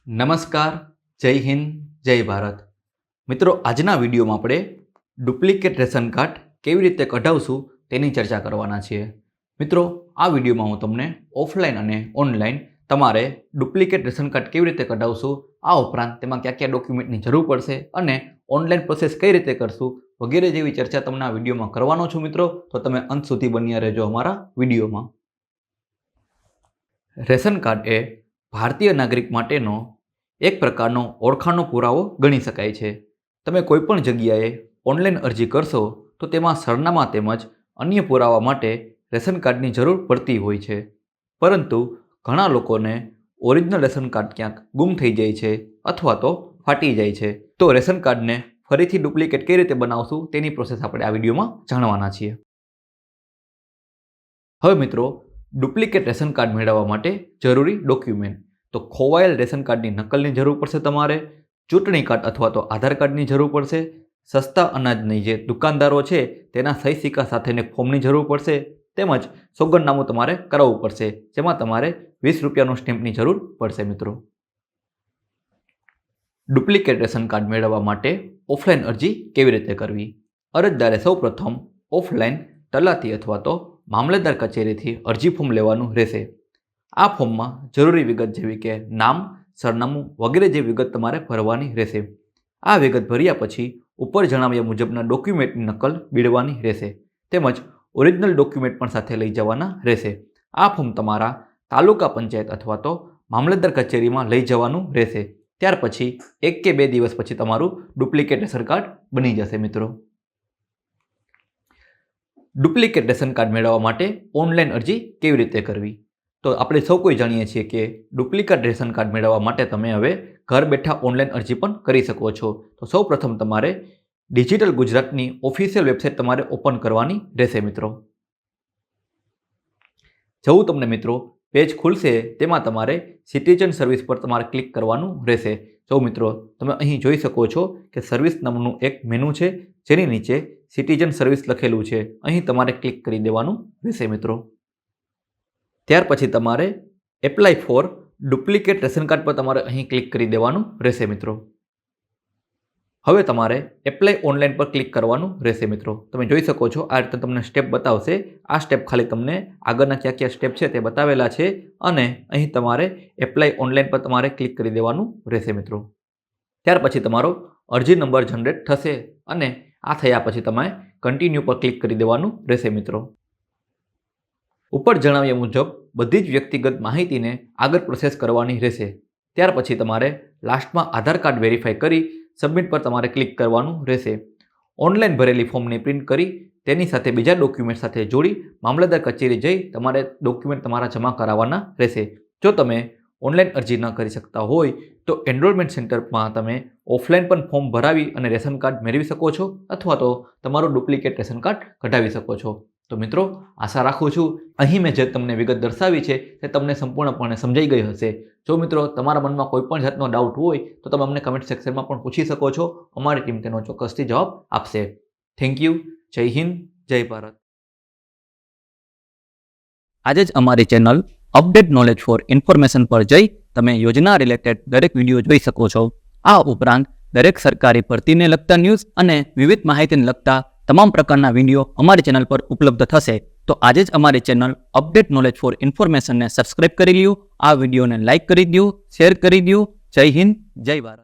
નમસ્કાર, જય હિન્દ, જય ભારત. મિત્રો, આજના વિડીયોમાં આપણે ડુપ્લિકેટ રેશન કાર્ડ કેવી રીતે કઢાવશું તેની ચર્ચા કરવાના છીએ. મિત્રો, આ વિડીયોમાં હું તમને ઓફલાઈન અને ઓનલાઈન તમારે ડુપ્લિકેટ રેશન કાર્ડ કેવી રીતે કઢાવશું, આ ઉપરાંત તેમાં કયા કયા ડોક્યુમેન્ટની જરૂર પડશે અને ઓનલાઈન પ્રોસેસ કઈ રીતે કરશું વગેરે જેવી ચર્ચા તમને આ વિડીયોમાં કરવાનો છું. મિત્રો, તો તમે અંત સુધી બન્યા રહેજો અમારા વિડીયોમાં. રેશન કાર્ડ એ ભારતીય નાગરિક માટેનો એક પ્રકારનો ઓળખાણનો પુરાવો ગણી શકાય છે. તમે કોઈપણ જગ્યાએ ઓનલાઈન અરજી કરશો તો તેમાં સરનામા તેમજ અન્ય પુરાવા માટે રેશન કાર્ડની જરૂર પડતી હોય છે. પરંતુ ઘણા લોકોને ઓરિજિનલ રેશન કાર્ડ ક્યાંક ગુમ થઈ જાય છે અથવા તો ફાટી જાય છે. તો રેશન કાર્ડને ફરીથી ડુપ્લિકેટ કઈ રીતે બનાવશું તેની પ્રોસેસ આપણે આ વિડીયોમાં જાણવાના છીએ. હવે મિત્રો, ડુપ્લિકેટ રેશન કાર્ડ મેળવવા માટે જરૂરી ડોક્યુમેન્ટ તો ખોવાયેલ રેશન કાર્ડની નકલની જરૂર પડશે, તમારે ચૂંટણી કાર્ડ અથવા તો આધાર કાર્ડની જરૂર પડશે, સસ્તા અનાજની જે દુકાનદારો છે તેના સહી સિક્કા સાથેને ફોર્મની જરૂર પડશે, તેમજ સોગંદનામું તમારે કરાવવું પડશે, જેમાં તમારે 20 રૂપિયાનું સ્ટેમ્પની જરૂર પડશે. મિત્રો, ડુપ્લિકેટ રેશન કાર્ડ મેળવવા માટે ઓફલાઈન અરજી કેવી રીતે કરવી? અરજદારે સૌપ્રથમ ઓફલાઈન તલાટી અથવા તો મામલતદાર કચેરીથી અરજી ફોર્મ લેવાનું રહેશે. આ ફોર્મમાં જરૂરી વિગત જેવી કે નામ, સરનામું વગેરે જેવી વિગત તમારે ભરવાની રહેશે. આ વિગત ભર્યા પછી ઉપર જણાવ્યા મુજબના ડોક્યુમેન્ટની નકલ બીડવાની રહેશે, તેમજ ઓરિજિનલ ડોક્યુમેન્ટ પણ સાથે લઈ જવાના રહેશે. આ ફોર્મ તમારા તાલુકા પંચાયત અથવા તો મામલતદાર કચેરીમાં લઈ જવાનું રહેશે. ત્યાર પછી 1 કે 2 દિવસ પછી તમારું ડુપ્લિકેટ રેશન કાર્ડ બની જશે. મિત્રો, ડુપ્લિકેટ રેશન કાર્ડ મેળવવા માટે ઓનલાઈન અરજી કેવી રીતે કરવી? તો આપણે સૌ કોઈ જાણીએ છીએ કે ડુપ્લિકેટ રેશન કાર્ડ મેળવવા માટે તમે હવે ઘર બેઠા ઓનલાઈન અરજી પણ કરી શકો છો. તો સૌ પ્રથમ તમારે ડિજિટલ ગુજરાતની ઓફિશિયલ વેબસાઇટ તમારે ઓપન કરવાની રહેશે. મિત્રો, જેવું તમને મિત્રો પેજ ખુલશે તેમાં તમારે સિટીઝન સર્વિસ પર તમારે ક્લિક કરવાનું રહેશે. જો મિત્રો, તમે અહીં જોઈ શકો છો કે સર્વિસ નામનું એક મેનુ છે જેની નીચે સિટીઝન સર્વિસ લખેલું છે. અહીં તમારે ક્લિક કરી દેવાનું રહેશે. મિત્રો, ત્યાર પછી તમારે apply four duplicate ration card પર તમારે અહીં ક્લિક કરી દેવાનું રહેશે. મિત્રો, હવે તમારે એપ્લાય ઓનલાઈન પર ક્લિક કરવાનું રહેશે. મિત્રો, તમે જોઈ શકો છો આ રીતે તમને સ્ટેપ બતાવશે. આ સ્ટેપ ખાલી તમને આગળના કયા કયા સ્ટેપ છે તે બતાવેલા છે અને અહીં તમારે એપ્લાય ઓનલાઈન પર તમારે ક્લિક કરી દેવાનું રહેશે. મિત્રો, ત્યાર પછી તમારો અરજી નંબર જનરેટ થશે અને આ થયા પછી તમે કન્ટિન્યુ પર ક્લિક કરી દેવાનું રહેશે. મિત્રો, ઉપર જણાવ્યા મુજબ બધી જ વ્યક્તિગત માહિતીને આગળ પ્રોસેસ કરવાની રહેશે. ત્યાર પછી તમારે લાસ્ટમાં આધાર કાર્ડ વેરીફાઈ કરી સબમિટ પર તમારે ક્લિક કરવાનું રહેશે. ઓનલાઈન ભરેલી ફોર્મની પ્રિન્ટ કરી તેની સાથે બીજા ડોક્યુમેન્ટ સાથે જોડી મામલતદાર કચેરી જઈ તમારે ડોક્યુમેન્ટ તમારા જમા કરાવવાના રહેશે. જો તમે ઓનલાઈન અરજી ન કરી શકતા હોય તો એનરોલમેન્ટ સેન્ટરમાં તમે ઓફલાઈન પણ ફોર્મ ભરાવી અને રેશન કાર્ડ મેળવી શકો છો અથવા તો તમારું ડુપ્લિકેટ રેશન કાર્ડ કઢાવી શકો છો. તો મિત્રો, આશા રાખું છું અહીં મેં જે તમને વિગત દર્શાવી છે તે તમને સંપૂર્ણપણે સમજાઈ ગઈ હશે. જો મિત્રો તમારા મનમાં કોઈ પણ જાતનો ડાઉટ હોય તો તમે અમને કમેન્ટ સેક્શનમાં પણ પૂછી શકો છો. અમારી ટીમ તેનો ચોક્કસથી જવાબ આપશે. Thank you. જય હિન્દ, જય ભારત. આજે જ અમારી channel update knowledge four information પર જઈ તમે યોજના રિલેટેડ દરેક વિડીયો જોઈ શકો છો. આ ઉપરાંત દરેક સરકારી ભરતીને લગતા ન્યૂઝ અને વિવિધ માહિતીને લગતા તમામ પ્રકારના વિડીયો અમારી ચેનલ પર ઉપલબ્ધ થશે. તો આજે જ અમારી ચેનલ અપડેટ નોલેજ ફોર ઇન્ફોર્મેશનને સબસ્ક્રાઇબ કરી લ્યો, આ વિડીયોને લાઇક કરી દો, શેર કરી દો. જય હિન્દ, જય ભારત.